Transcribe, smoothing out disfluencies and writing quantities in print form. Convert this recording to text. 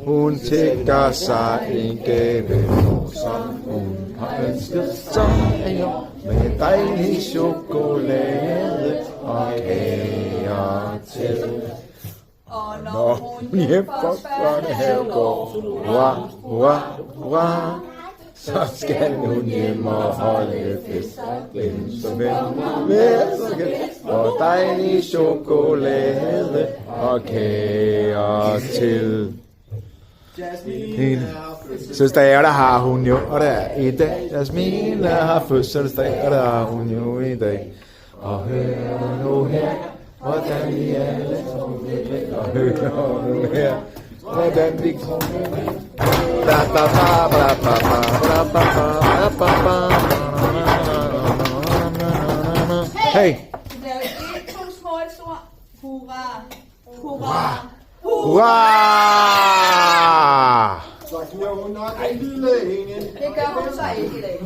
Hun tænker sig en gave, som hun har ønsket som en år, med dejlig chokolade og kager til. Og Når hun hjem fra børnehave går, hurra, hurra, hurra, så skal hun hjem og holde fest. Så og dejlig chokolade og kager til. Søster, der har hun jo, og der er i dag. Jasmine har fødselsdag, og der har hun jo i dag. Og hør nu her, hvordan vi alle tromler, og hør nu her, hvordan vi tromler. Hey! Det bliver jo 1, 2 små og 1 stor. Hurra! Hurra! Hurra! Så giver hun nok en lille ingen. Det gør hun så ikke i dag.